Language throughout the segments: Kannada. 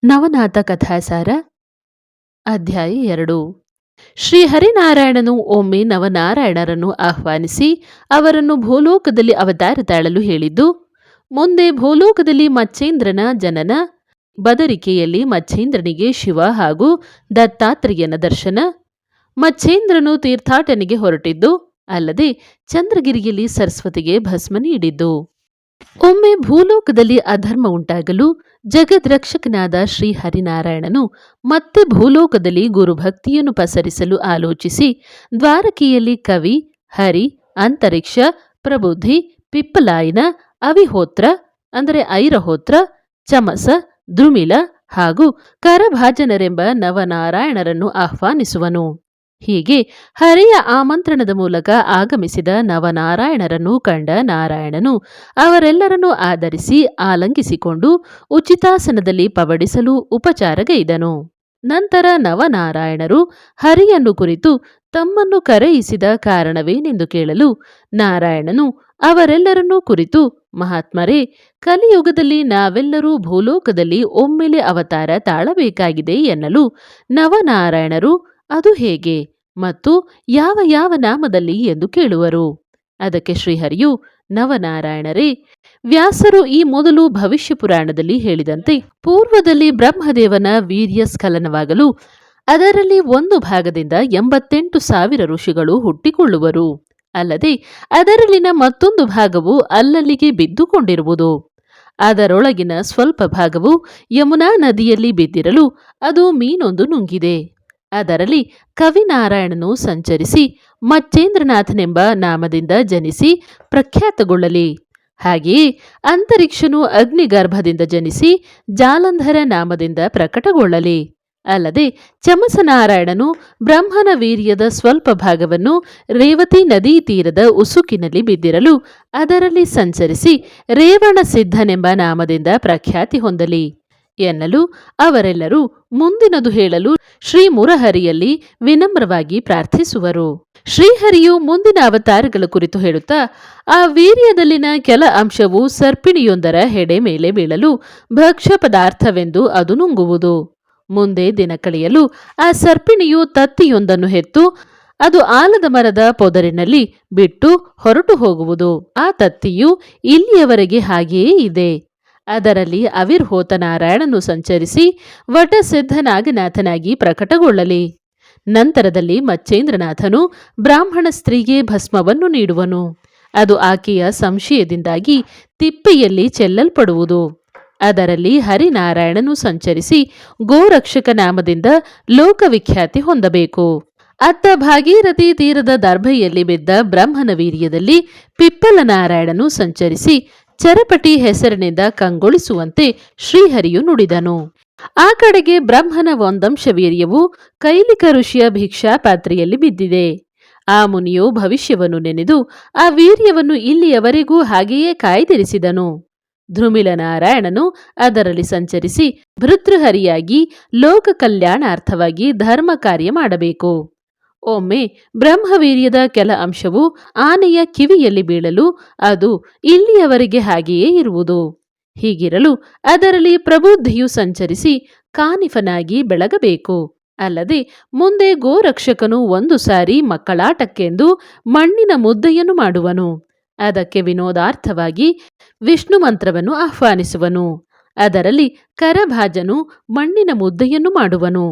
ನವನಾಥ ಕಥಾಸಾರ ಅಧ್ಯಾಯ 2. ಶ್ರೀ ಹರಿನಾರಾಯಣನು ಒಮ್ಮೆ ನವನಾರಾಯಣರನ್ನು ಆಹ್ವಾನಿಸಿ ಅವರನ್ನು ಭೂಲೋಕದಲ್ಲಿ ಅವತಾರ ತಾಳಲು ಹೇಳಿದ್ದು, ಮುಂದೆ ಭೂಲೋಕದಲ್ಲಿ ಮಚ್ಚೇಂದ್ರನ ಜನನ, ಬದರಿಕೆಯಲ್ಲಿ ಮಚ್ಚೇಂದ್ರನಿಗೆ ಶಿವ ಹಾಗೂ ದತ್ತಾತ್ರೇಯನ ದರ್ಶನ, ಮಚ್ಚೇಂದ್ರನು ತೀರ್ಥಾಟನೆಗೆ ಹೊರಟಿದ್ದು, ಅಲ್ಲದೆ ಚಂದ್ರಗಿರಿಯಲ್ಲಿ ಸರಸ್ವತಿಗೆ ಭಸ್ಮ ನೀಡಿದ್ದು. ಒಮ್ಮೆ ಭೂಲೋಕದಲ್ಲಿ ಅಧರ್ಮ ಉಂಟಾಗಲು ಜಗದ್ರಕ್ಷಕನಾದ ಶ್ರೀ ಹರಿನಾರಾಯಣನು ಮತ್ತೆ ಭೂಲೋಕದಲ್ಲಿ ಗುರುಭಕ್ತಿಯನ್ನು ಪಸರಿಸಲು ಆಲೋಚಿಸಿ ದ್ವಾರಕೆಯಲ್ಲಿ ಕವಿ, ಹರಿ, ಅಂತರಿಕ್ಷ, ಪ್ರಬುದ್ಧಿ, ಪಿಪ್ಪಲಾಯನ, ಅವಿಹೋತ್ರ ಅಂದರೆ ಐರಹೋತ್ರ, ಚಮಸ, ದ್ರುಮಿಲ ಹಾಗೂ ಕರಭಾಜನರೆಂಬ ನವನಾರಾಯಣರನ್ನು ಆಹ್ವಾನಿಸುವನು. ಹೀಗೆ ಹರಿಯ ಆಮಂತ್ರಣದ ಮೂಲಕ ಆಗಮಿಸಿದ ನವನಾರಾಯಣರನ್ನು ಕಂಡ ನಾರಾಯಣನು ಅವರೆಲ್ಲರನ್ನೂ ಆಧರಿಸಿ ಆಲಂಗಿಸಿಕೊಂಡು ಉಚಿತಾಸನದಲ್ಲಿ ಪವಡಿಸಲು ಉಪಚಾರಗೈದನು. ನಂತರ ನವನಾರಾಯಣರು ಹರಿಯನ್ನು ಕುರಿತು ತಮ್ಮನ್ನು ಕರೆಯಿಸಿದ ಕಾರಣವೇನೆಂದು ಕೇಳಲು ನಾರಾಯಣನು ಅವರೆಲ್ಲರನ್ನೂ ಕುರಿತು, ಮಹಾತ್ಮರೇ, ಕಲಿಯುಗದಲ್ಲಿ ನಾವೆಲ್ಲರೂ ಭೂಲೋಕದಲ್ಲಿ ಒಮ್ಮೆಲೆ ಅವತಾರ ತಾಳಬೇಕಾಗಿದೆ ಎನ್ನಲು ನವನಾರಾಯಣರು ಅದು ಹೇಗೆ ಮತ್ತು ಯಾವ ಯಾವ ನಾಮದಲ್ಲಿ ಎಂದು ಕೇಳುವರು. ಅದಕ್ಕೆ ಶ್ರೀಹರಿಯು, ನವನಾರಾಯಣರೇ, ವ್ಯಾಸರು ಈ ಮೊದಲು ಭವಿಷ್ಯ ಪುರಾಣದಲ್ಲಿ ಹೇಳಿದಂತೆ ಪೂರ್ವದಲ್ಲಿ ಬ್ರಹ್ಮದೇವನ ವೀರ್ಯ ಸ್ಖಲನವಾಗಲು ಅದರಲ್ಲಿ ಒಂದು ಭಾಗದಿಂದ 88,000 ಋಷಿಗಳು ಹುಟ್ಟಿಕೊಳ್ಳುವರು. ಅಲ್ಲದೆ ಅದರಲ್ಲಿನ ಮತ್ತೊಂದು ಭಾಗವು ಅಲ್ಲಲ್ಲಿಗೆ ಬಿದ್ದುಕೊಂಡಿರುವುದು. ಅದರೊಳಗಿನ ಸ್ವಲ್ಪ ಭಾಗವು ಯಮುನಾ ನದಿಯಲ್ಲಿ ಬಿದ್ದಿರಲು ಅದು ಮೀನೊಂದು ನುಂಗಿದೆ. ಅದರಲ್ಲಿ ಕವಿನಾರಾಯಣನು ಸಂಚರಿಸಿ ಮಚ್ಚೇಂದ್ರನಾಥನೆಂಬ ನಾಮದಿಂದ ಜನಿಸಿ ಪ್ರಖ್ಯಾತಗೊಳ್ಳಲಿ. ಹಾಗೆಯೇ ಅಂತರಿಕ್ಷನು ಅಗ್ನಿಗರ್ಭದಿಂದ ಜನಿಸಿ ಜಾಲಂಧರ ನಾಮದಿಂದ ಪ್ರಕಟಗೊಳ್ಳಲಿ. ಅಲ್ಲದೆ ಚಮಸನಾರಾಯಣನು ಬ್ರಹ್ಮನ ವೀರ್ಯದ ಸ್ವಲ್ಪ ಭಾಗವನ್ನು ರೇವತಿ ನದೀ ತೀರದ ಉಸುಕಿನಲ್ಲಿ ಬಿದ್ದಿರಲು ಅದರಲ್ಲಿ ಸಂಚರಿಸಿ ರೇವಣ ಸಿದ್ಧನೆಂಬ ನಾಮದಿಂದ ಪ್ರಖ್ಯಾತಿ ಹೊಂದಲಿ ಎನ್ನಲು ಅವರೆಲ್ಲರೂ ಮುಂದಿನದು ಹೇಳಲು ಶ್ರೀ ಮುರಹರಿಯಲ್ಲಿ ವಿನಮ್ರವಾಗಿ ಪ್ರಾರ್ಥಿಸುವರು. ಶ್ರೀಹರಿಯು ಮುಂದಿನ ಅವತಾರಗಳ ಕುರಿತು ಹೇಳುತ್ತಾ, ಆ ವೀರ್ಯದಲ್ಲಿನ ಕೆಲ ಅಂಶವು ಸರ್ಪಿಣಿಯೊಂದರ ಹೆಡೆ ಮೇಲೆ ಬೀಳಲು ಭಕ್ಷ್ಯ ಪದಾರ್ಥವೆಂದು ಅದು ನುಂಗುವುದು. ಮುಂದೆ ದಿನ ಕಳೆಯಲು ಆ ಸರ್ಪಿಣಿಯು ತತ್ತಿಯೊಂದನ್ನು ಹೆತ್ತು ಅದು ಆಲದ ಮರದ ಪೊದರಿನಲ್ಲಿ ಬಿಟ್ಟು ಹೊರಟು ಹೋಗುವುದು. ಆ ತತ್ತಿಯು ಇಲ್ಲಿಯವರೆಗೆ ಹಾಗೆಯೇ ಇದೆ. ಅದರಲ್ಲಿ ಅವಿರ್ಹೋತ ನಾರಾಯಣನು ಸಂಚರಿಸಿ ವಟಸಿದ್ಧನಾಗನಾಥನಾಗಿ ಪ್ರಕಟಗೊಳ್ಳಲಿ. ನಂತರದಲ್ಲಿ ಮಚ್ಚೇಂದ್ರನಾಥನು ಬ್ರಾಹ್ಮಣ ಸ್ತ್ರೀಗೆ ಭಸ್ಮವನ್ನು ನೀಡುವನು. ಅದು ಆಕೆಯ ಸಂಶಯದಿಂದಾಗಿ ತಿಪ್ಪೆಯಲ್ಲಿ ಚೆಲ್ಲಲ್ಪಡುವುದು. ಅದರಲ್ಲಿ ಹರಿನಾರಾಯಣನು ಸಂಚರಿಸಿ ಗೋರಕ್ಷಕ ನಾಮದಿಂದ ಲೋಕವಿಖ್ಯಾತಿ ಹೊಂದಬೇಕು. ಅತ್ತ ಭಾಗೀರಥಿ ತೀರದ ದರ್ಭೆಯಲ್ಲಿ ಬಿದ್ದ ಬ್ರಹ್ಮನ ವೀರ್ಯದಲ್ಲಿ ಪಿಪ್ಪಲನಾರಾಯಣನು ಸಂಚರಿಸಿ ಚರಪಟಿ ಹೆಸರಿನಿಂದ ಕಂಗೊಳಿಸುವಂತೆ ಶ್ರೀಹರಿಯು ನುಡಿದನು. ಆ ಕಡೆಗೆ ಬ್ರಹ್ಮನ ಒಂದಂಶ ವೀರ್ಯವು ಕೈಲಿಕ ಋಷಿಯ ಭಿಕ್ಷಾಪಾತ್ರೆಯಲ್ಲಿ ಬಿದ್ದಿದೆ. ಆ ಮುನಿಯು ಭವಿಷ್ಯವನ್ನು ನೆನೆದು ಆ ವೀರ್ಯವನ್ನು ಇಲ್ಲಿಯವರೆಗೂ ಹಾಗೆಯೇ ಕಾಯ್ದಿರಿಸಿದನು. ಧ್ರುಮಿಲ ನಾರಾಯಣನು ಅದರಲ್ಲಿ ಸಂಚರಿಸಿ ಭೃತೃಹರಿಯಾಗಿ ಲೋಕ ಕಲ್ಯಾಣಾರ್ಥವಾಗಿ ಧರ್ಮ ಕಾರ್ಯ ಮಾಡಬೇಕು. ಒಮ್ಮೆ ಬ್ರಹ್ಮವೀರ್ಯದ ಕೆಲ ಅಂಶವು ಆನೆಯ ಕಿವಿಯಲ್ಲಿ ಬೀಳಲು ಅದು ಇಲ್ಲಿಯವರೆಗೆ ಹಾಗೆಯೇ ಇರುವುದು. ಹೀಗಿರಲು ಅದರಲ್ಲಿ ಪ್ರಬುದ್ಧಿಯು ಸಂಚರಿಸಿ ಕಾನಿಫನಾಗಿ ಬೆಳಗಬೇಕು. ಅಲ್ಲದೆ ಮುಂದೆ ಗೋರಕ್ಷಕನು ಒಂದು ಸಾರಿ ಮಕ್ಕಳಾಟಕ್ಕೆಂದು ಮಣ್ಣಿನ ಮುದ್ದೆಯನ್ನು ಮಾಡುವನು. ಅದಕ್ಕೆ ವಿನೋದಾರ್ಥವಾಗಿ ವಿಷ್ಣು ಮಂತ್ರವನ್ನು ಆಹ್ವಾನಿಸುವನು. ಅದರಲ್ಲಿ ಕರಭಾಜನು ಮಣ್ಣಿನ ಮುದ್ದೆಯನ್ನು ಮಾಡುವನು.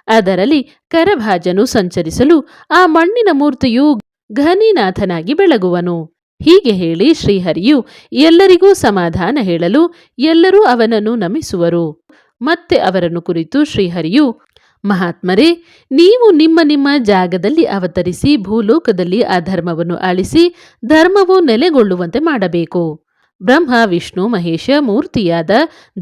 ಅದರಲ್ಲಿ ಕರಭಾಜನು ಸಂಚರಿಸಲು ಆ ಮಣ್ಣಿನ ಮೂರ್ತಿಯು ಘನಿನಾಥನಾಗಿ ಬೆಳಗುವನು. ಹೀಗೆ ಹೇಳಿ ಶ್ರೀಹರಿಯು ಎಲ್ಲರಿಗೂ ಸಮಾಧಾನ ಹೇಳಲು ಎಲ್ಲರೂ ಅವನನ್ನು ನಮಿಸುವರು. ಮತ್ತೆ ಅವರನ್ನು ಕುರಿತು ಶ್ರೀಹರಿಯು, ಮಹಾತ್ಮರೇ, ನೀವು ನಿಮ್ಮ ನಿಮ್ಮ ಜಾಗದಲ್ಲಿ ಅವತರಿಸಿ ಭೂಲೋಕದಲ್ಲಿ ಅಧರ್ಮವನ್ನು ಅಳಿಸಿ ಧರ್ಮವು ನೆಲೆಗೊಳ್ಳುವಂತೆ ಮಾಡಬೇಕು. ಬ್ರಹ್ಮ ವಿಷ್ಣು ಮಹೇಶ ಮೂರ್ತಿಯಾದ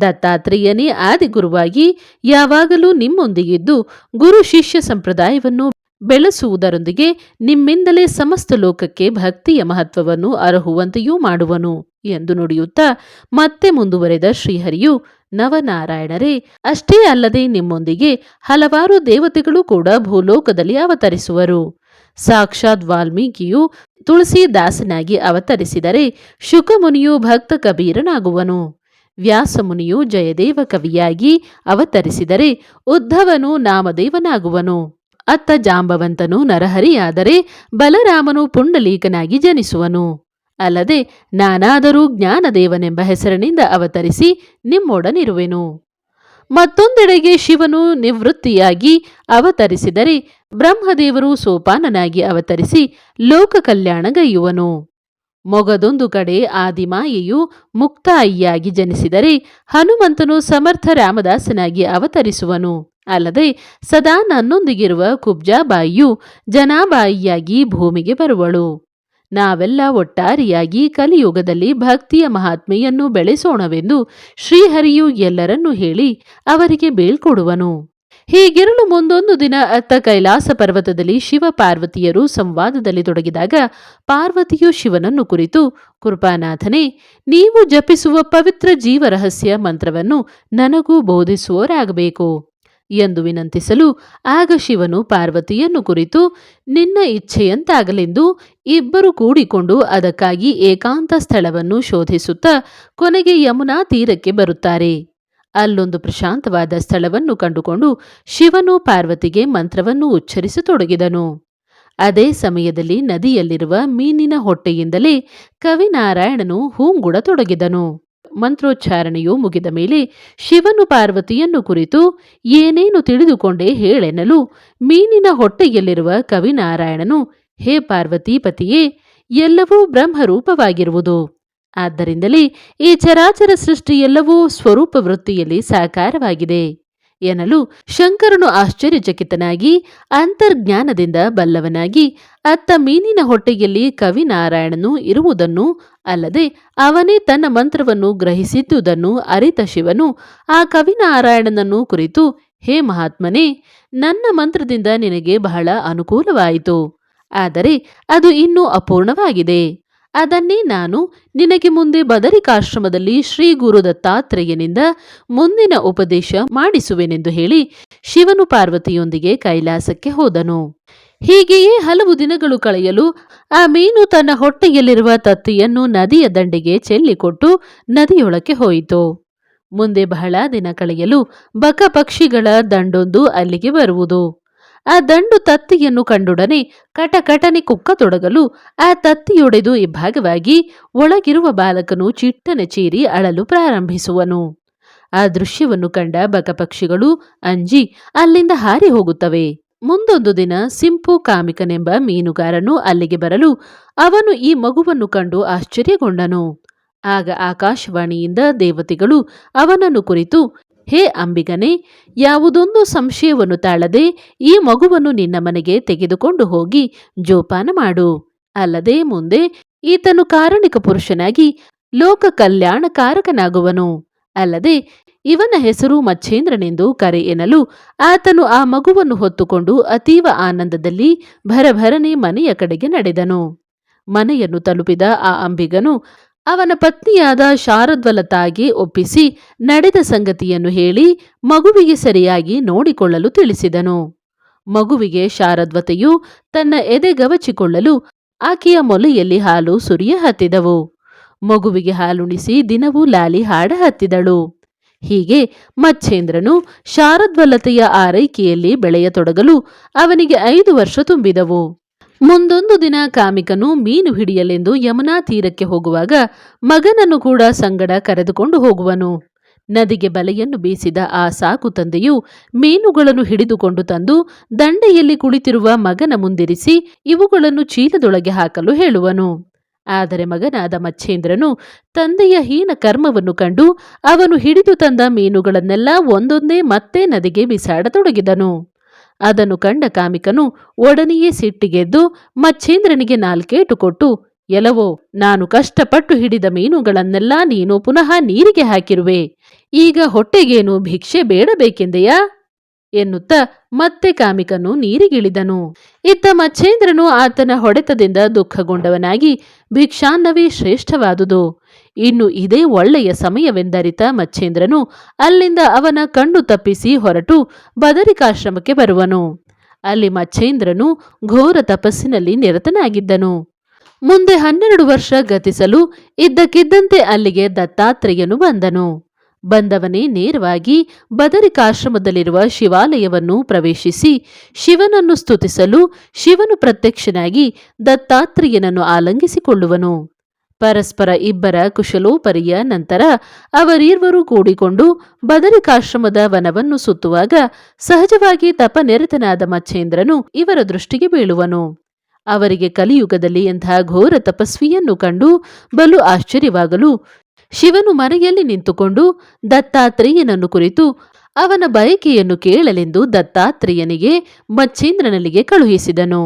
ದತ್ತಾತ್ರೇಯನೇ ಆದಿಗುರುವಾಗಿ ಯಾವಾಗಲೂ ನಿಮ್ಮೊಂದಿಗಿದ್ದು ಗುರು ಶಿಷ್ಯ ಸಂಪ್ರದಾಯವನ್ನು ಬೆಳೆಸುವುದರೊಂದಿಗೆ ನಿಮ್ಮಿಂದಲೇ ಸಮಸ್ತ ಲೋಕಕ್ಕೆ ಭಕ್ತಿಯ ಮಹತ್ವವನ್ನು ಅರಹುವಂತೆಯೂ ಮಾಡುವನು ಎಂದು ನುಡಿಯುತ್ತಾ ಮತ್ತೆ ಮುಂದುವರೆದ ಶ್ರೀಹರಿಯು, ನವನಾರಾಯಣರೇ, ಅಷ್ಟೇ ಅಲ್ಲದೆ ನಿಮ್ಮೊಂದಿಗೆ ಹಲವಾರು ದೇವತೆಗಳು ಕೂಡ ಭೂಲೋಕದಲ್ಲಿ ಅವತರಿಸುವರು. ಸಾಕ್ಷಾತ್ ವಾಲ್ಮೀಕಿಯು ತುಳಸಿದಾಸನಾಗಿ ಅವತರಿಸಿದರೆ ಶುಕಮುನಿಯು ಭಕ್ತ ಕಬೀರನಾಗುವನು. ವ್ಯಾಸಮುನಿಯು ಜಯದೇವ ಕವಿಯಾಗಿ ಅವತರಿಸಿದರೆ ಉದ್ಧವನು ನಾಮದೇವನಾಗುವನು. ಅತ್ತ ಜಾಂಬವಂತನು ನರಹರಿಯಾದರೆ ಬಲರಾಮನು ಪುಂಡಲೀಕನಾಗಿ ಜನಿಸುವನು. ಅಲ್ಲದೆ ನಾನಾದರೂ ಜ್ಞಾನದೇವನೆಂಬ ಹೆಸರಿನಿಂದ ಅವತರಿಸಿ ನಿಮ್ಮೊಡನಿರುವೆನು. ಮತ್ತೊಂದೆಡೆಗೆ ಶಿವನು ನಿವೃತ್ತಿಯಾಗಿ ಅವತರಿಸಿದರೆ ಬ್ರಹ್ಮದೇವರು ಸೋಪಾನನಾಗಿ ಅವತರಿಸಿ ಲೋಕ ಕಲ್ಯಾಣಗೈಯುವನು. ಮೊಗದೊಂದು ಕಡೆ ಆದಿಮಾಯೆಯು ಮುಕ್ತಾಯಿಯಾಗಿ ಜನಿಸಿದರೆ ಹನುಮಂತನು ಸಮರ್ಥ ರಾಮದಾಸನಾಗಿ ಅವತರಿಸುವನು. ಅಲ್ಲದೆ ಸದಾ ನನ್ನೊಂದಿಗಿರುವ ಕುಬ್ಜಾಬಾಯಿಯು ಜನಾಬಾಯಿಯಾಗಿ ಭೂಮಿಗೆ ಬರುವಳು. ನಾವೆಲ್ಲ ಒಟ್ಟಾರೆಯಾಗಿ ಕಲಿಯುಗದಲ್ಲಿ ಭಕ್ತಿಯ ಮಹಾತ್ಮೆಯನ್ನು ಬೆಳೆಸೋಣವೆಂದು ಶ್ರೀಹರಿಯು ಎಲ್ಲರನ್ನೂ ಹೇಳಿ ಅವರಿಗೆ ಬೀಳ್ಕೊಡುವನು. ಹೀಗಿರಲು ಮುಂದೊಂದು ದಿನ ಅತ್ತ ಕೈಲಾಸ ಪರ್ವತದಲ್ಲಿ ಶಿವ ಪಾರ್ವತಿಯರು ಸಂವಾದದಲ್ಲಿ ತೊಡಗಿದಾಗ ಪಾರ್ವತಿಯು ಶಿವನನ್ನು ಕುರಿತು, ಕೃಪಾನಾಥನೇ, ನೀವು ಜಪಿಸುವ ಪವಿತ್ರ ಜೀವರಹಸ್ಯ ಮಂತ್ರವನ್ನು ನನಗೂ ಬೋಧಿಸುವರಾಗಬೇಕು ಎಂದು ವಿನಂತಿಸಲು, ಆಗ ಶಿವನು ಪಾರ್ವತಿಯನ್ನು ಕುರಿತು, ನಿನ್ನ ಇಚ್ಛೆಯಂತಾಗಲೆಂದು ಇಬ್ಬರು ಕೂಡಿಕೊಂಡು ಅದಕ್ಕಾಗಿ ಏಕಾಂತ ಸ್ಥಳವನ್ನು ಶೋಧಿಸುತ್ತಾ ಕೊನೆಗೆ ಯಮುನಾ ತೀರಕ್ಕೆ ಬರುತ್ತಾರೆ. ಅಲ್ಲೊಂದು ಪ್ರಶಾಂತವಾದ ಸ್ಥಳವನ್ನು ಕಂಡುಕೊಂಡು ಶಿವನು ಪಾರ್ವತಿಗೆ ಮಂತ್ರವನ್ನು ಉಚ್ಚರಿಸತೊಡಗಿದನು. ಅದೇ ಸಮಯದಲ್ಲಿ ನದಿಯಲ್ಲಿರುವ ಮೀನಿನ ಹೊಟ್ಟೆಯಿಂದಲೇ ಕವಿನಾರಾಯಣನು ಹೂಂಗುಡತೊಡಗಿದನು. ಮಂತ್ರೋಚ್ಚಾರಣೆಯು ಮುಗಿದ ಮೇಲೆ ಶಿವನು ಪಾರ್ವತಿಯನ್ನು ಕುರಿತು, ಏನೇನು ತಿಳಿದುಕೊಂಡೇ ಹೇಳೆನ್ನಲು ಮೀನಿನ ಹೊಟ್ಟೆಯಲ್ಲಿರುವ ಕವಿನಾರಾಯಣನು, ಹೇ ಪಾರ್ವತೀಪತಿಯೇ, ಎಲ್ಲವೂ ಬ್ರಹ್ಮರೂಪವಾಗಿರುವುದು. ಆದ್ದರಿಂದಲೇ ಈ ಚರಾಚರ ಸೃಷ್ಟಿ ಎಲ್ಲವೂ ಸ್ವರೂಪ ವೃತ್ತಿಯಲ್ಲಿ ಸಾಕಾರವಾಗಿದೆ ಎನ್ನಲು ಶಂಕರನು ಆಶ್ಚರ್ಯಚಕಿತನಾಗಿ ಅಂತರ್ಜ್ಞಾನದಿಂದ ಬಲ್ಲವನಾಗಿ ಅತ್ತ ಮೀನಿನ ಹೊಟ್ಟೆಯಲ್ಲಿ ಕವಿನಾರಾಯಣನು ಇರುವುದನ್ನು ಅಲ್ಲದೆ ಅವನೇ ತನ್ನ ಮಂತ್ರವನ್ನು ಗ್ರಹಿಸಿದ್ದುದನ್ನು ಅರಿತ ಶಿವನು ಆ ಕವಿನಾರಾಯಣನನ್ನು ಕುರಿತು, ಹೇ ಮಹಾತ್ಮನೇ, ನನ್ನ ಮಂತ್ರದಿಂದ ನಿನಗೆ ಬಹಳ ಅನುಕೂಲವಾಯಿತು. ಆದರೆ ಅದು ಇನ್ನೂ ಅಪೂರ್ಣವಾಗಿದೆ. ಅದನ್ನೇ ನಾನು ನಿನಗೆ ಮುಂದೆ ಬದರಿಕಾಶ್ರಮದಲ್ಲಿ ಶ್ರೀ ಗುರು ದತ್ತಾತ್ರೇಯನಿಂದ ಮುಂದಿನ ಉಪದೇಶ ಮಾಡಿಸುವೆನೆಂದು ಹೇಳಿ ಶಿವನು ಪಾರ್ವತಿಯೊಂದಿಗೆ ಕೈಲಾಸಕ್ಕೆ ಹೋದನು. ಹೀಗೆಯೇ ಹಲವು ದಿನಗಳು ಕಳೆಯಲು ಆ ಮೀನು ತನ್ನ ಹೊಟ್ಟೆಯಲ್ಲಿರುವ ತತ್ತಿಯನ್ನು ನದಿಯ ದಂಡೆಗೆ ಚೆಲ್ಲಿಕೊಟ್ಟು ನದಿಯೊಳಕ್ಕೆ ಹೋಯಿತು. ಮುಂದೆ ಬಹಳ ದಿನ ಕಳೆಯಲು ಬಕ ಪಕ್ಷಿಗಳ ದಂಡೊಂದು ಅಲ್ಲಿಗೆ ಬರುವುದು. ಆ ದಂಡು ತತ್ತಿಯನ್ನು ಕಂಡೊಡನೆ ಕಟಕಟನೆ ಕುಕ್ಕತೊಡಗಲು ಆ ತತ್ತಿಯೊಡೆದು ಇಬ್ಬಾಗವಾಗಿ ಒಳಗಿರುವ ಬಾಲಕನು ಚಿಟ್ಟನೆ ಚೀರಿ ಅಳಲು ಪ್ರಾರಂಭಿಸುವನು. ಆ ದೃಶ್ಯವನ್ನು ಕಂಡ ಬಕಪಕ್ಷಿಗಳು ಅಂಜಿ ಅಲ್ಲಿಂದ ಹಾರಿ ಹೋಗುತ್ತವೆ. ಮುಂದೊಂದು ದಿನ ಸಿಂಪು ಕಾಮಿಕನೆಂಬ ಮೀನುಗಾರನು ಅಲ್ಲಿಗೆ ಬರಲು ಅವನು ಈ ಮಗುವನ್ನು ಕಂಡು ಆಶ್ಚರ್ಯಗೊಂಡನು. ಆಗ ಆಕಾಶವಾಣಿಯಿಂದ ದೇವತೆಗಳು ಅವನನ್ನು ಕುರಿತು, ಹೇ ಅಂಬಿಗನೇ, ಯಾವುದೊಂದು ಸಂಶಯವನ್ನು ತಾಳದೆ ಈ ಮಗುವನ್ನು ನಿನ್ನ ಮನೆಗೆ ತೆಗೆದುಕೊಂಡು ಹೋಗಿ ಜೋಪಾನ ಮಾಡು. ಅಲ್ಲದೆ ಮುಂದೆ ಈತನು ಕಾರಣಿಕ ಪುರುಷನಾಗಿ ಲೋಕ ಕಲ್ಯಾಣಕಾರಕನಾಗುವನು. ಅಲ್ಲದೆ ಇವನ ಹೆಸರು ಮಚ್ಛೇಂದ್ರನೆಂದು ಕರೆ ಎನ್ನಲು ಆತನು ಆ ಮಗುವನ್ನು ಹೊತ್ತುಕೊಂಡು ಅತೀವ ಆನಂದದಲ್ಲಿ ಭರಭರನೆ ಮನೆಯ ಕಡೆಗೆ ನಡೆದನು. ಮನೆಯನ್ನು ತಲುಪಿದ ಆ ಅಂಬಿಗನು ಅವನ ಪತ್ನಿಯಾದ ಶಾರದ್ವಲತಾಗೆ ಒಪ್ಪಿಸಿ ನಡೆದ ಸಂಗತಿಯನ್ನು ಹೇಳಿ ಮಗುವಿಗೆ ಸರಿಯಾಗಿ ನೋಡಿಕೊಳ್ಳಲು ತಿಳಿಸಿದನು. ಮಗುವಿಗೆ ಶಾರದ್ವತೆಯು ತನ್ನ ಎದೆಗವಚಿಕೊಳ್ಳಲು ಆಕೆಯ ಮೊಲೆಯಲ್ಲಿ ಹಾಲು ಸುರಿಯ ಹತ್ತಿದವು. ಮಗುವಿಗೆ ಹಾಲುಣಿಸಿ ದಿನವೂ ಲಾಲಿ ಹಾಡ ಹತ್ತಿದಳು. ಹೀಗೆ ಮಚ್ಛೇಂದ್ರನು ಶಾರದ್ವಲತೆಯ ಆರೈಕೆಯಲ್ಲಿ ಬೆಳೆಯತೊಡಗಲು ಅವನಿಗೆ 5 ವರ್ಷ ತುಂಬಿದವು. ಮುಂದೊಂದು ದಿನ ಕಾಮಿಕನು ಮೀನು ಹಿಡಿಯಲೆಂದು ಯಮುನಾ ತೀರಕ್ಕೆ ಹೋಗುವಾಗ ಮಗನನ್ನು ಕೂಡ ಸಂಗಡ ಕರೆದುಕೊಂಡು ಹೋಗುವನು. ನದಿಗೆ ಬಲೆಯನ್ನು ಬೀಸಿದ ಆ ಸಾಕು ತಂದೆಯು ಮೀನುಗಳನ್ನು ಹಿಡಿದುಕೊಂಡು ತಂದು ದಂಡೆಯಲ್ಲಿ ಕುಳಿತಿರುವ ಮಗನ ಮುಂದಿರಿಸಿ ಇವುಗಳನ್ನು ಚೀಲದೊಳಗೆ ಹಾಕಲು ಹೇಳುವನು. ಆದರೆ ಮಗನಾದ ಮಚ್ಛೇಂದ್ರನು ತಂದೆಯ ಹೀನ ಕರ್ಮವನ್ನು ಕಂಡು ಅವನು ಹಿಡಿದು ತಂದ ಮೀನುಗಳನ್ನೆಲ್ಲ ಒಂದೊಂದೇ ಮತ್ತೆ ನದಿಗೆ ಬಿಸಾಡತೊಡಗಿದನು. ಅದನ್ನು ಕಂಡ ಕಾಮಿಕನು ಒಡನೆಯೇ ಸಿಟ್ಟಿಗೆದ್ದು ಮಚ್ಛೇಂದ್ರನಿಗೆ 4 ಏಟು ಕೊಟ್ಟು, ಎಲವೋ, ನಾನು ಕಷ್ಟಪಟ್ಟು ಹಿಡಿದ ಮೀನುಗಳನ್ನೆಲ್ಲ ನೀನು ಪುನಃ ನೀರಿಗೆ ಹಾಕಿರುವೆ. ಈಗ ಹೊಟ್ಟೆಗೇನು ಭಿಕ್ಷೆ ಬೇಡಬೇಕೆಂದೆಯಾ ಎನ್ನುತ್ತಾ ಮತ್ತೆ ಕಾಮಿಕನು ನೀರಿಗಿಳಿದನು. ಇತ್ತ ಮಚ್ಛೇಂದ್ರನು ಆತನ ಹೊಡೆತದಿಂದ ದುಃಖಗೊಂಡವನಾಗಿ ಭಿಕ್ಷಾನ್ನವೇ ಶ್ರೇಷ್ಠವಾದುದು, ಇನ್ನು ಇದೇ ಒಳ್ಳೆಯ ಸಮಯವೆಂದರಿತ ಮಚ್ಛೇಂದ್ರನು ಅಲ್ಲಿಂದ ಅವನ ಕಣ್ಣು ತಪ್ಪಿಸಿ ಹೊರಟು ಬದರಿಕಾಶ್ರಮಕ್ಕೆ ಬರುವನು. ಅಲ್ಲಿ ಮಚ್ಛೇಂದ್ರನು ಘೋರ ತಪಸ್ಸಿನಲ್ಲಿ ನಿರತನಾಗಿದ್ದನು. ಮುಂದೆ 12 ವರ್ಷ ಗತಿಸಲು ಇದ್ದಕ್ಕಿದ್ದಂತೆ ಅಲ್ಲಿಗೆ ದತ್ತಾತ್ರೇಯನು ಬಂದನು. ಬಂದವನೇ ನೇರವಾಗಿ ಬದರಿಕಾಶ್ರಮದಲ್ಲಿರುವ ಶಿವಾಲಯವನ್ನು ಪ್ರವೇಶಿಸಿ ಶಿವನನ್ನು ಸ್ತುತಿಸಲು ಶಿವನು ಪ್ರತ್ಯಕ್ಷನಾಗಿ ದತ್ತಾತ್ರೇಯನನ್ನು ಆಲಂಗಿಸಿಕೊಳ್ಳುವನು. ಪರಸ್ಪರ ಇಬ್ಬರ ಕುಶಲೋಪರಿಯ ನಂತರ ಅವರಿರ್ವರೂ ಕೂಡಿಕೊಂಡು ಬದರಿಕಾಶ್ರಮದ ವನವನ್ನು ಸುತ್ತುವಾಗ ಸಹಜವಾಗಿ ತಪನಿರತನಾದ ಮಚ್ಛೇಂದ್ರನು ಇವರ ದೃಷ್ಟಿಗೆ ಬೀಳುವನು. ಅವರಿಗೆ ಕಲಿಯುಗದಲ್ಲಿ ಎಂತಹ ಘೋರ ತಪಸ್ವಿಯನ್ನು ಕಂಡು ಬಲು ಆಶ್ಚರ್ಯವಾಗಲು ಶಿವನು ಮನೆಯಲ್ಲಿ ನಿಂತುಕೊಂಡು ದತ್ತಾತ್ರೇಯನನ್ನು ಕುರಿತು ಅವನ ಬಯಕೆಯನ್ನು ಕೇಳಲೆಂದು ದತ್ತಾತ್ರೇಯನಿಗೆ ಮಚ್ಛೇಂದ್ರನಲ್ಲಿಗೆ ಕಳುಹಿಸಿದನು.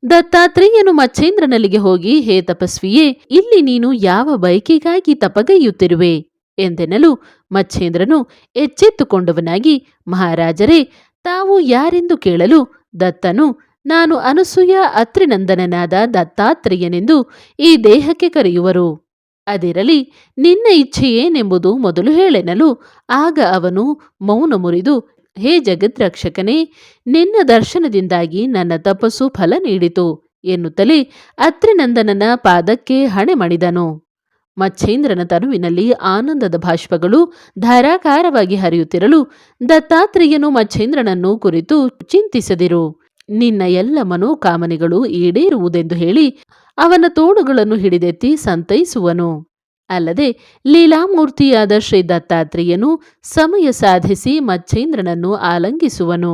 ದತ್ತಾತ್ರೇಯನು ಮಚ್ಛೇಂದ್ರನಲ್ಲಿಗೆ ಹೋಗಿ, ಹೇ ತಪಸ್ವಿಯೇ, ಇಲ್ಲಿ ನೀನು ಯಾವ ಬಯಕೆಗಾಗಿ ತಪಗೈಯುತ್ತಿರುವೆ ಎಂದೆನಲು ಮಚ್ಛೇಂದ್ರನು ಎಚ್ಚೆತ್ತುಕೊಂಡವನಾಗಿ, ಮಹಾರಾಜರೇ, ತಾವು ಯಾರೆಂದು ಕೇಳಲು ದತ್ತನು, ನಾನು ಅನಸೂಯ ಅತ್ರಿನಂದನನಾದ ದತ್ತಾತ್ರೇಯನೆಂದು ಈ ದೇಹಕ್ಕೆ ಕರೆಯುವರು. ಅದಿರಲಿ, ನಿನ್ನ ಇಚ್ಛೆ ಏನೆಂಬುದು ಮೊದಲು ಹೇಳೆನಲು. ಆಗ ಅವನು ಮೌನ ಮುರಿದು, ಹೇ ಜಗದ್ರಕ್ಷಕನೇ, ನಿನ್ನ ದರ್ಶನದಿಂದಾಗಿ ನನ್ನ ತಪಸ್ಸು ಫಲ ನೀಡಿತು ಎನ್ನುತ್ತಲೇ ಅತ್ರಿನಂದನನ ಪಾದಕ್ಕೆ ಹಣೆ ಮಣಿದನು. ಮಚ್ಛೇಂದ್ರನ ತನುವಿನಲ್ಲಿ ಆನಂದದ ಬಾಷ್ಪಗಳು ಧಾರಾಕಾರವಾಗಿ ಹರಿಯುತ್ತಿರಲು ದತ್ತಾತ್ರೇಯನು ಮಚ್ಛೇಂದ್ರನನ್ನು ಕುರಿತು ಚಿಂತಿಸದಿರು, ನಿನ್ನ ಎಲ್ಲ ಮನೋಕಾಮನೆಗಳು ಈಡೇರುವುದೆಂದು ಹೇಳಿ ಅವನ ತೋಳುಗಳನ್ನು ಹಿಡಿದೆತ್ತಿ ಸಂತೈಸುವನು. ಅಲ್ಲದೆ ಲೀಲಾಮೂರ್ತಿಯಾದ ಶ್ರೀ ದತ್ತಾತ್ರೇಯನು ಸಮಯ ಸಾಧಿಸಿ ಮಚ್ಛೇಂದ್ರನನ್ನು ಆಲಂಗಿಸುವನು.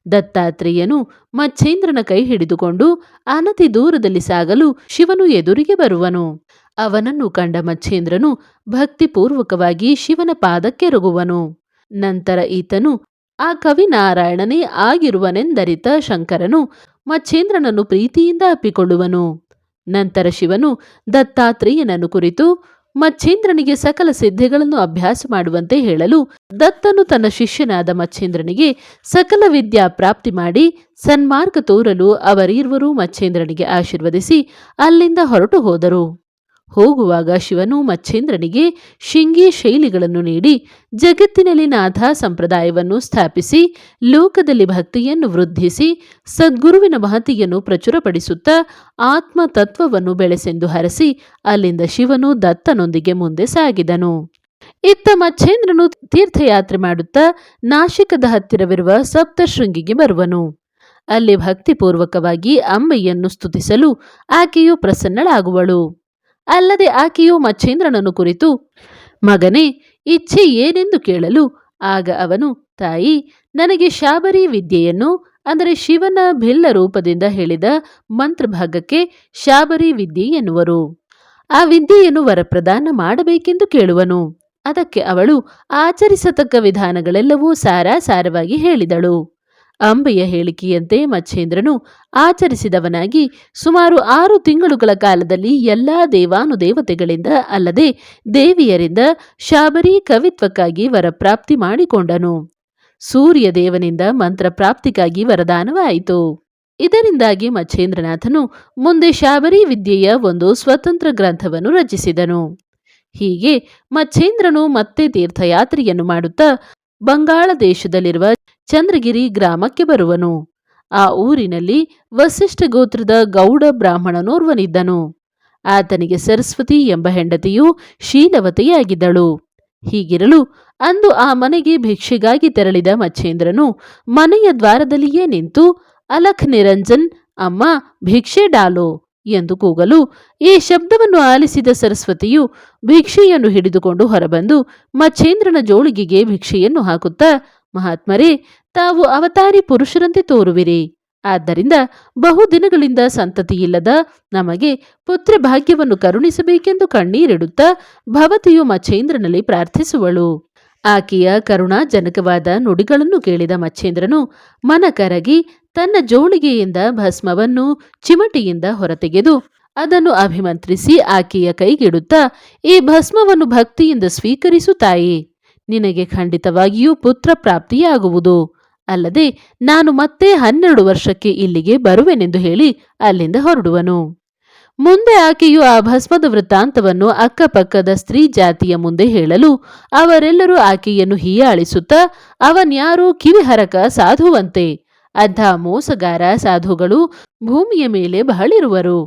ದತ್ತಾತ್ರೇಯನು ಮಚ್ಛೇಂದ್ರನ ಕೈ ಹಿಡಿದುಕೊಂಡು ಅನತಿ ದೂರದಲ್ಲಿ ಸಾಗಲು ಶಿವನು ಎದುರಿಗೆ ಬರುವನು. ಅವನನ್ನು ಕಂಡ ಮಚ್ಛೇಂದ್ರನು ಭಕ್ತಿಪೂರ್ವಕವಾಗಿ ಶಿವನ ಪಾದಕ್ಕೆರಗುವನು. ನಂತರ ಈತನು ಆ ಕವಿನಾರಾಯಣನೇ ಆಗಿರುವನೆಂದರಿತ ಶಂಕರನು ಮಚ್ಛೇಂದ್ರನನ್ನು ಪ್ರೀತಿಯಿಂದ ಅಪ್ಪಿಕೊಳ್ಳುವನು. ನಂತರ ಶಿವನು ದತ್ತಾತ್ರೇಯನನ್ನು ಕುರಿತು ಮಚ್ಛೇಂದ್ರನಿಗೆ ಸಕಲ ಸಿದ್ಧಿಗಳನ್ನು ಅಭ್ಯಾಸ ಮಾಡುವಂತೆ ಹೇಳಲು ದತ್ತನು ತನ್ನ ಶಿಷ್ಯನಾದ ಮಚ್ಛೇಂದ್ರನಿಗೆ ಸಕಲ ವಿದ್ಯಾ ಪ್ರಾಪ್ತಿ ಮಾಡಿ ಸನ್ಮಾರ್ಗ ತೋರಲು ಅವರಿರ್ವರೂ ಮಚ್ಛೇಂದ್ರನಿಗೆ ಆಶೀರ್ವದಿಸಿ ಅಲ್ಲಿಂದ ಹೊರಟು ಹೋದರು. ಹೋಗುವಾಗ ಶಿವನು ಮಚ್ಛೇಂದ್ರನಿಗೆ ಶೃಂಗಿ ಶೈಲಿಗಳನ್ನು ನೀಡಿ ಜಗತ್ತಿನಲ್ಲಿ ನಾಥಾ ಸಂಪ್ರದಾಯವನ್ನು ಸ್ಥಾಪಿಸಿ ಲೋಕದಲ್ಲಿ ಭಕ್ತಿಯನ್ನು ವೃದ್ಧಿಸಿ ಸದ್ಗುರುವಿನ ಮಹತಿಯನ್ನು ಪ್ರಚುರಪಡಿಸುತ್ತಾ ಆತ್ಮ ತತ್ವವನ್ನು ಬೆಳೆಸೆಂದು ಹರಸಿ ಅಲ್ಲಿಂದ ಶಿವನು ದತ್ತನೊಂದಿಗೆ ಮುಂದೆ ಸಾಗಿದನು. ಇತ್ತ ಮಚ್ಛೇಂದ್ರನು ತೀರ್ಥಯಾತ್ರೆ ಮಾಡುತ್ತಾ ನಾಶಿಕದ ಹತ್ತಿರವಿರುವ ಸಪ್ತಶೃಂಗಿಗೆ ಬರುವನು. ಅಲ್ಲಿ ಭಕ್ತಿಪೂರ್ವಕವಾಗಿ ಅಂಬೆಯನ್ನು ಸ್ತುತಿಸಲು ಆಕೆಯು ಪ್ರಸನ್ನಳಾಗುವಳು. ಅಲ್ಲದೆ ಆಕೆಯು ಮಚ್ಛೇಂದ್ರನನ್ನು ಕುರಿತು, ಮಗನೇ, ಇಚ್ಛೆ ಏನೆಂದು ಕೇಳಲು ಆಗ ಅವನು, ತಾಯಿ, ನನಗೆ ಶಾಬರಿ ವಿದ್ಯೆಯನ್ನು, ಅಂದರೆ ಶಿವನ ಭಿಲ್ಲ ರೂಪದಿಂದ ಹೇಳಿದ ಮಂತ್ರಭಾಗಕ್ಕೆ ಶಾಬರಿ ವಿದ್ಯೆ ಎನ್ನುವರು. ಆ ವಿದ್ಯೆಯನ್ನು ವರಪ್ರದಾನ ಮಾಡಬೇಕೆಂದು ಕೇಳುವನು. ಅದಕ್ಕೆ ಅವಳು ಆಚರಿಸತಕ್ಕ ವಿಧಾನಗಳೆಲ್ಲವೂ ಸಾರಾಸಾರವಾಗಿ ಹೇಳಿದಳು. ಅಂಬೆಯ ಹೇಳಿಕೆಯಂತೆ ಮಚ್ಛೇಂದ್ರನು ಆಚರಿಸಿದವನಾಗಿ ಸುಮಾರು 6 ತಿಂಗಳುಗಳ ಕಾಲದಲ್ಲಿ ಎಲ್ಲಾ ದೇವಾನುದೇವತೆಗಳಿಂದ ಅಲ್ಲದೆ ದೇವಿಯರಿಂದ ಶಾಬರಿ ಕವಿತ್ವಕ್ಕಾಗಿ ವರಪ್ರಾಪ್ತಿ ಮಾಡಿಕೊಂಡನು. ಸೂರ್ಯ ದೇವನಿಂದ ಮಂತ್ರ ಪ್ರಾಪ್ತಿಗಾಗಿ ವರದಾನವಾಯಿತು. ಇದರಿಂದಾಗಿ ಮಚ್ಛೇಂದ್ರನಾಥನು ಮುಂದೆ ಶಾಬರಿ ವಿದ್ಯೆಯ ಒಂದು ಸ್ವತಂತ್ರ ಗ್ರಂಥವನ್ನು ರಚಿಸಿದನು. ಹೀಗೆ ಮಚ್ಛೇಂದ್ರನು ಮತ್ತೆ ತೀರ್ಥಯಾತ್ರೆಯನ್ನು ಮಾಡುತ್ತಾ ಬಂಗಾಳ ದೇಶದಲ್ಲಿರುವ ಚಂದ್ರಗಿರಿ ಗ್ರಾಮಕ್ಕೆ ಬರುವನು. ಆ ಊರಿನಲ್ಲಿ ವಸಿಷ್ಠ ಗೋತ್ರದ ಗೌಡ ಬ್ರಾಹ್ಮಣನೋರ್ವನಿದ್ದನು. ಆತನಿಗೆ ಸರಸ್ವತಿ ಎಂಬ ಹೆಂಡತಿಯು ಶೀಲವತೆಯಾಗಿದ್ದಳು. ಹೀಗಿರಲು ಅಂದು ಆ ಮನೆಗೆ ಭಿಕ್ಷೆಗಾಗಿ ತೆರಳಿದ ಮಚ್ಛೇಂದ್ರನು ಮನೆಯ ದ್ವಾರದಲ್ಲಿಯೇ ನಿಂತು, ಅಲಖ್ ನಿರಂಜನ್, ಅಮ್ಮ ಭಿಕ್ಷೆ ಡಾಲೋ ಎಂದು ಕೂಗಲು ಈ ಶಬ್ದವನ್ನು ಆಲಿಸಿದ ಸರಸ್ವತಿಯು ಭಿಕ್ಷೆಯನ್ನು ಹಿಡಿದುಕೊಂಡು ಹೊರಬಂದು ಮಚ್ಛೇಂದ್ರನ ಜೋಳಿಗೆಗೆ ಭಿಕ್ಷೆಯನ್ನು ಹಾಕುತ್ತಾ, ಮಹಾತ್ಮರೇ, ತಾವು ಅವತಾರಿ ಪುರುಷರಂತೆ ತೋರುವಿರಿ. ಆದ್ದರಿಂದ ಬಹುದಿನಗಳಿಂದ ಸಂತತಿಯಿಲ್ಲದ ನಮಗೆ ಪುತ್ರ ಭಾಗ್ಯವನ್ನು ಕರುಣಿಸಬೇಕೆಂದು ಕಣ್ಣೀರಿಡುತ್ತಾ ಭವತಿಯು ಮಚ್ಛೇಂದ್ರನಲ್ಲಿ ಪ್ರಾರ್ಥಿಸುವಳು. ಆಕೆಯ ಕರುಣಾಜನಕವಾದ ನುಡಿಗಳನ್ನು ಕೇಳಿದ ಮಚ್ಛೇಂದ್ರನು ಮನ ಕರಗಿ ತನ್ನ ಜೋಳಿಗೆಯಿಂದ ಭಸ್ಮವನ್ನು ಚಿಮಟಿಯಿಂದ ಹೊರತೆಗೆದು ಅದನ್ನು ಅಭಿಮಂತ್ರಿಸಿ ಆಕೆಯ ಕೈಗಿಡುತ್ತಾ, ಈ ಭಸ್ಮವನ್ನು ಭಕ್ತಿಯಿಂದ ಸ್ವೀಕರಿಸು ತಾಯಿ, ನಿನಗೆ ಖಂಡಿತವಾಗಿಯೂ ಪುತ್ರ ಪ್ರಾಪ್ತಿಯಾಗುವುದು. ಅಲ್ಲದೆ ನಾನು ಮತ್ತೆ 12 ವರ್ಷಕ್ಕೆ ಇಲ್ಲಿಗೆ ಬರುವೆನೆಂದು ಹೇಳಿ ಅಲ್ಲಿಂದ ಹೊರಡುವನು. ಮುಂದೆ ಆಕೆಯು ಆ ಭಸ್ಮದ ವೃತ್ತಾಂತವನ್ನು ಅಕ್ಕಪಕ್ಕದ ಸ್ತ್ರೀ ಜಾತಿಯ ಮುಂದೆ ಹೇಳಲು ಅವರೆಲ್ಲರೂ ಆಕೆಯನ್ನು ಹೀಯಾಳಿಸುತ್ತಾ, ಅವನ್ಯಾರೋ ಕಿವಿಹರಕ ಸಾಧುವಂತೆ, ಅಂಥ ಮೋಸಗಾರ ಸಾಧುಗಳು ಭೂಮಿಯ ಮೇಲೆ ಬಹಳಿರುವರು.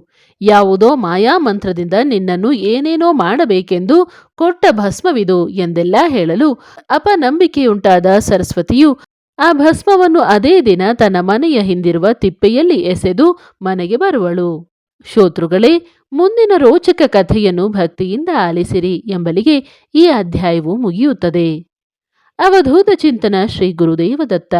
ಯಾವುದೋ ಮಾಯಾಮಂತ್ರದಿಂದ ನಿನ್ನನ್ನು ಏನೇನೋ ಮಾಡಬೇಕೆಂದು ಕೊಟ್ಟ ಭಸ್ಮವಿದು ಎಂದೆಲ್ಲ ಹೇಳಲು ಅಪನಂಬಿಕೆಯುಂಟಾದ ಸರಸ್ವತಿಯು ಆ ಭಸ್ಮವನ್ನು ಅದೇ ದಿನ ತನ್ನ ಮನೆಯ ಹಿಂದಿರುವ ತಿಪ್ಪೆಯಲ್ಲಿ ಎಸೆದು ಮನೆಗೆ ಬರುವಳು. ಶ್ರೋತೃಗಳೇ, ಮುಂದಿನ ರೋಚಕ ಕಥೆಯನ್ನು ಭಕ್ತಿಯಿಂದ ಆಲಿಸಿರಿ ಎಂಬಲಿಗೆ ಈ ಅಧ್ಯಾಯವು ಮುಗಿಯುತ್ತದೆ. ಅವಧೂತ ಚಿಂತನ ಶ್ರೀ ಗುರುದೇವ ದತ್ತ.